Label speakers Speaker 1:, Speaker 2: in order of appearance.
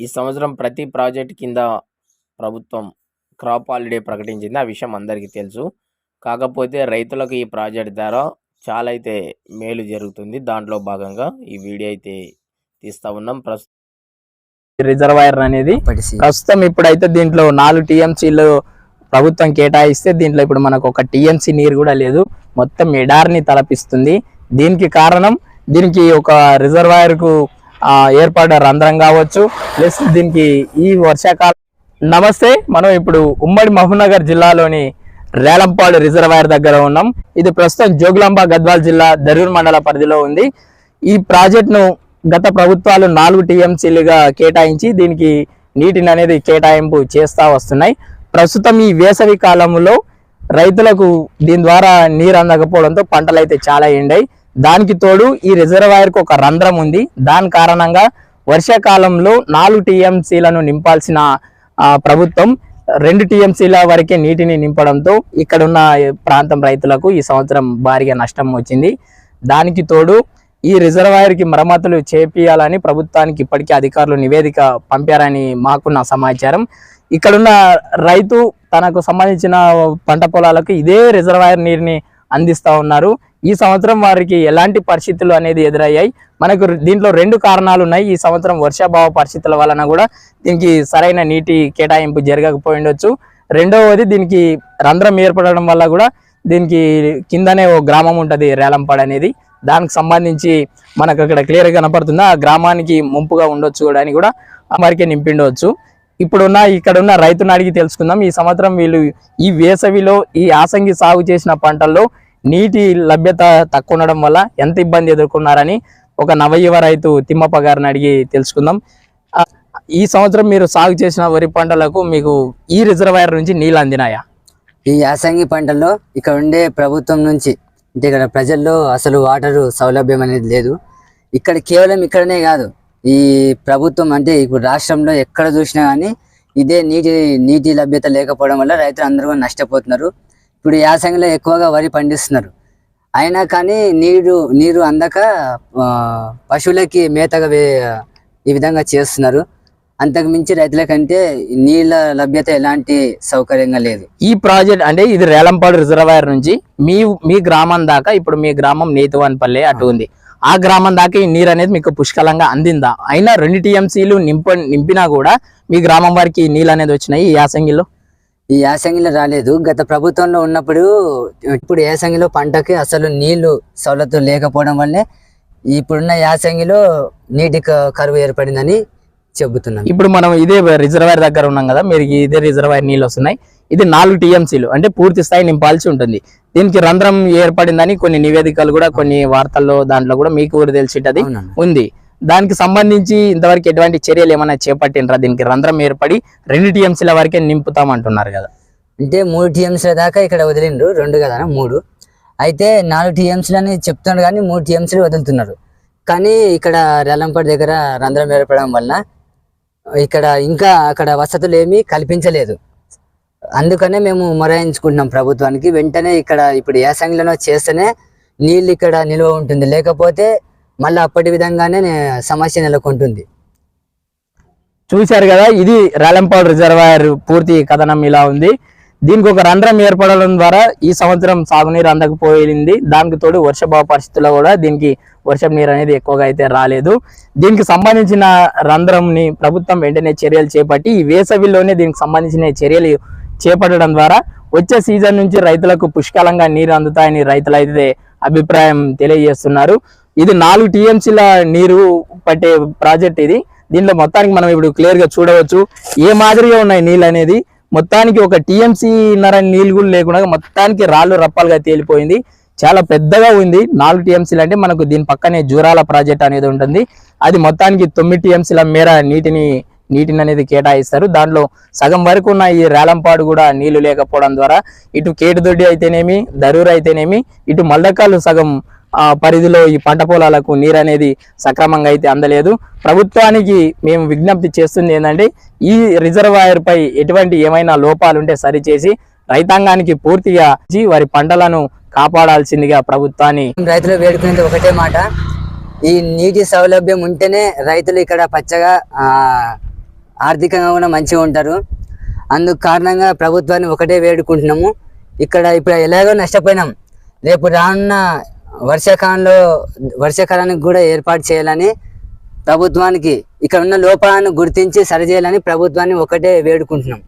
Speaker 1: ఈ సంవత్సరం ప్రతి ప్రాజెక్ట్ కింద ప్రభుత్వం క్రాప్ హాలిడే ప్రకటించింది. ఆ విషయం అందరికీ తెలుసు. కాకపోతే రైతులకు ఈ ప్రాజెక్ట్ ద్వారా చాలా అయితే మేలు జరుగుతుంది. దాంట్లో భాగంగా ఈ వీడియో అయితే తీస్తా ఉన్నాం.
Speaker 2: రిజర్వాయర్ అనేది ప్రస్తుతం ఇప్పుడైతే దీంట్లో 4 టీఎంసీలు ప్రభుత్వం కేటాయిస్తే దీంట్లో ఇప్పుడు మనకు ఒక టీఎంసీ నీరు కూడా లేదు. మొత్తం ఎడారిని తలపిస్తుంది. దీనికి కారణం దీనికి ఒక రిజర్వాయర్ కు ఏర్పడ్డ రంధ్రం కావచ్చు, ప్లస్ దీనికి ఈ వర్షాకాలం. నమస్తే, మనం ఇప్పుడు ఉమ్మడి మహబూబ్నగర్ జిల్లాలోని రేలంపాడు రిజర్వాయర్ దగ్గర ఉన్నాం. ఇది ప్రస్తుతం జోగులాంబ గద్వాల్ జిల్లా దరూర్ మండల పరిధిలో ఉంది. ఈ ప్రాజెక్టును గత ప్రభుత్వాలు 4 టీఎంసీలుగా కేటాయించి దీనికి నీటిని అనేది కేటాయింపు చేస్తూ వస్తున్నాయి. ప్రస్తుతం ఈ వేసవి కాలంలో రైతులకు దీని ద్వారా నీరు అందకపోవడంతో పంటలు అయితే చాలా ఎండాయి. దానికి తోడు ఈ రిజర్వాయర్కు ఒక రంధ్రం ఉంది. దాని కారణంగా వర్షాకాలంలో 4 టీఎంసీలను నింపాల్సిన ప్రభుత్వం 2 టీఎంసీల వరకే నీటిని నింపడంతో ఇక్కడున్న ప్రాంతం రైతులకు ఈ సంవత్సరం భారీగా నష్టం వచ్చింది. దానికి తోడు ఈ రిజర్వాయర్కి మరమ్మతులు చేపియాలని ప్రభుత్వానికి ఇప్పటికే అధికారులు నివేదిక పంపారని మాకున్న సమాచారం. ఇక్కడున్న రైతు తనకు సంబంధించిన పంట పొలాలకు ఇదే రిజర్వాయర్ నీరుని అందిస్తూ ఉన్నారు. ఈ సంవత్సరం వారికి ఎలాంటి పరిస్థితులు అనేది ఎదురయ్యాయి. మనకు దీంట్లో 2 కారణాలు ఉన్నాయి. ఈ సంవత్సరం వర్షాభావ పరిస్థితుల వలన కూడా దీనికి సరైన నీటి కేటాయింపు జరగకపోయి ఉండొచ్చు. రెండవది దీనికి రంధ్రం ఏర్పడడం వల్ల కూడా దీనికి కిందనే ఓ గ్రామం ఉంటుంది రేలంపాడు అనేది. దానికి సంబంధించి మనకు అక్కడ క్లియర్గా కనపడుతుంది. ఆ గ్రామానికి ముంపుగా ఉండొచ్చు కూడా అని కూడా మరికే నింపిండవచ్చు. ఇక్కడున్న రైతుని అడిగి తెలుసుకుందాం. ఈ సంవత్సరం వీళ్ళు ఈ వేసవిలో ఈ యాసంగి సాగు చేసిన పంటల్లో నీటి లభ్యత తక్కువ ఉండడం వల్ల ఎంత ఇబ్బంది ఎదుర్కొన్నారని ఒక నవయువ రైతు తిమ్మప్ప గారిని అడిగి తెలుసుకుందాం. ఈ సంవత్సరం మీరు సాగు చేసిన వరి పంటలకు మీకు ఈ రిజర్వాయర్ నుంచి నీళ్ళు అందినాయా?
Speaker 3: ఈ యాసంగి పంటల్లో ఇక్కడ ఉండే ప్రభుత్వం నుంచి అంటే ఇక్కడ ప్రజల్లో అసలు వాటర్ సౌలభ్యం అనేది లేదు. ఇక్కడ కేవలం ఇక్కడనే కాదు, ఈ ప్రభుత్వం అంటే ఇప్పుడు రాష్ట్రంలో ఎక్కడ చూసినా కానీ ఇదే నీటి లభ్యత లేకపోవడం వల్ల రైతులు అందరూ నష్టపోతున్నారు. ఇప్పుడు యాసంగిలో ఎక్కువగా వరి పండిస్తున్నారు, అయినా కానీ నీరు అందక పశువులకి మేతగా ఈ విధంగా చేస్తున్నారు. అంతకు మించి రైతులకంటే నీళ్ళ లభ్యత ఎలాంటి సౌకర్యంగా లేదు.
Speaker 2: ఈ ప్రాజెక్ట్ అంటే ఇది రేలంపాడు రిజర్వాయర్ నుంచి మీ గ్రామం దాకా, ఇప్పుడు మీ గ్రామం నేతివాన్పల్లె అటు ఉంది, ఆ గ్రామం దాకా ఈ నీరు అనేది మీకు పుష్కలంగా అందిందా? అయినా 2 టీఎంసీలు నింపినా కూడా మీ గ్రామం వారికి నీళ్ళు అనేది వచ్చినాయి ఈ యాసంగిలో?
Speaker 3: ఈ యాసంగిలో రాలేదు. గత ప్రభుత్వంలో ఉన్నప్పుడు ఇప్పుడు యాసంగిలో పంటకి అసలు నీళ్లు సౌలభ్యం లేకపోవడం వల్లే ఇప్పుడున్న యాసంగిలో నీటి కరువు ఏర్పడిందని చెబుతున్నాం.
Speaker 2: ఇప్పుడు మనం ఇదే రిజర్వాయర్ దగ్గర ఉన్నాం కదా, మీరు ఇదే రిజర్వాయర్ నీళ్ళు వస్తున్నాయి. ఇది 4 టీఎంసీలు అంటే పూర్తి స్థాయి నింపాల్సి ఉంటుంది. దీనికి రంధ్రం ఏర్పడిందని కొన్ని నివేదికలు కూడా కొన్ని వార్తల్లో దాంట్లో కూడా మీకు కూడా తెలిసిటది ఉంది. దానికి సంబంధించి ఇంతవరకు ఎటువంటి చర్యలు ఏమైనా చేపట్టినరా? దీనికి రంధ్రం ఏర్పడి 2 టీఎంసీల వరకే నింపుతామంటున్నారు కదా.
Speaker 3: అంటే 3 టీఎంసీల దాకా ఇక్కడ వదిలిండ్రు, 2 కదా 3. అయితే 4 టీఎంసీలు అని చెప్తున్నారు కానీ 3 టీఎంసీలు వదులుతున్నారు. కానీ ఇక్కడ రేలంపాడు దగ్గర రంధ్రం ఏర్పడడం వల్ల ఇక్కడ ఇంకా అక్కడ వసతులు ఏమీ కల్పించలేదు. అందుకనే మేము మొరాయించుకుంటున్నాం ప్రభుత్వానికి. వెంటనే ఇక్కడ ఇప్పుడు యాసంగిలో చేస్తేనే నీళ్ళు ఇక్కడ నిల్వ ఉంటుంది, లేకపోతే మళ్ళీ అప్పటి విధంగానే సమస్య నెలకొంటుంది.
Speaker 2: చూశారు కదా, ఇది రేలంపాడు రిజర్వాయర్ పూర్తి కథనం ఇలా ఉంది. దీనికి ఒక రంధ్రం ఏర్పడడం ద్వారా ఈ సంవత్సరం సాగునీరు అందకపోయింది. దానికి తోడు వర్షభావ పరిస్థితుల్లో కూడా దీనికి వర్షం నీరు అనేది ఎక్కువగా అయితే రాలేదు. దీనికి సంబంధించిన రంధ్రంని ప్రభుత్వం వెంటనే చర్యలు చేపట్టి ఈ వేసవిలోనే దీనికి సంబంధించిన చర్యలు చేపట్టడం ద్వారా వచ్చే సీజన్ నుంచి రైతులకు పుష్కలంగా నీరు అందుతాయని రైతులు అయితే అభిప్రాయం తెలియజేస్తున్నారు. ఇది 4 టీఎంసీల నీరు పట్టే ప్రాజెక్ట్ ఇది. దీంట్లో మొత్తానికి మనం ఇప్పుడు క్లియర్ గా చూడవచ్చు ఏ మాదిరిగా ఉన్నాయి నీళ్ళు అనేది. మొత్తానికి ఒక టీఎంసీ నీళ్ళు కూడా లేకుండా మొత్తానికి రాళ్ళు రప్పాలుగా తేలిపోయింది. చాలా పెద్దగా ఉంది. 4 టీఎంసీలు అంటే మనకు దీని పక్కనే జూరాల ప్రాజెక్ట్ అనేది ఉంటుంది. అది మొత్తానికి 9 టీఎంసీల మేర నీటిని అనేది కేటాయిస్తారు. దాంట్లో సగం వరకు ఉన్న ఈ రేలంపాడు కూడా నీళ్లు లేకపోవడం ద్వారా ఇటు కేటుదొడ్డి అయితేనేమి, దరూర్ అయితేనేమి, ఇటు మల్దకాలు సగం పరిధిలో ఈ పంట పొలాలకు నీరు అనేది సక్రమంగా అయితే అందలేదు. ప్రభుత్వానికి మేము విజ్ఞప్తి చేస్తుంది ఏంటంటే ఈ రిజర్వాయర్ పై ఎటువంటి ఏమైనా లోపాలు ఉంటే సరిచేసి రైతాంగానికి పూర్తిగా వారి పంటలను కాపాడాల్సిందిగా ప్రభుత్వాన్ని
Speaker 3: రైతులు వేడుకునేది ఒకటే మాట, ఈ నీటి సౌలభ్యం ఉంటేనే రైతులు ఇక్కడ పచ్చగా ఆర్థికంగా కూడా మంచిగా ఉంటారు. అందుకు కారణంగా ప్రభుత్వాన్ని ఒకటే వేడుకుంటున్నాము. ఇక్కడ ఇప్పుడు ఎలాగో నష్టపోయినాం, రేపు రానున్న వర్షాకాలానికి కూడా ఏర్పాటు చేయాలని ప్రభుత్వానికి, ఇక్కడ ఉన్న లోపాలను గుర్తించి సరిచేయాలని ప్రభుత్వాన్ని ఒకటే వేడుకుంటున్నాం.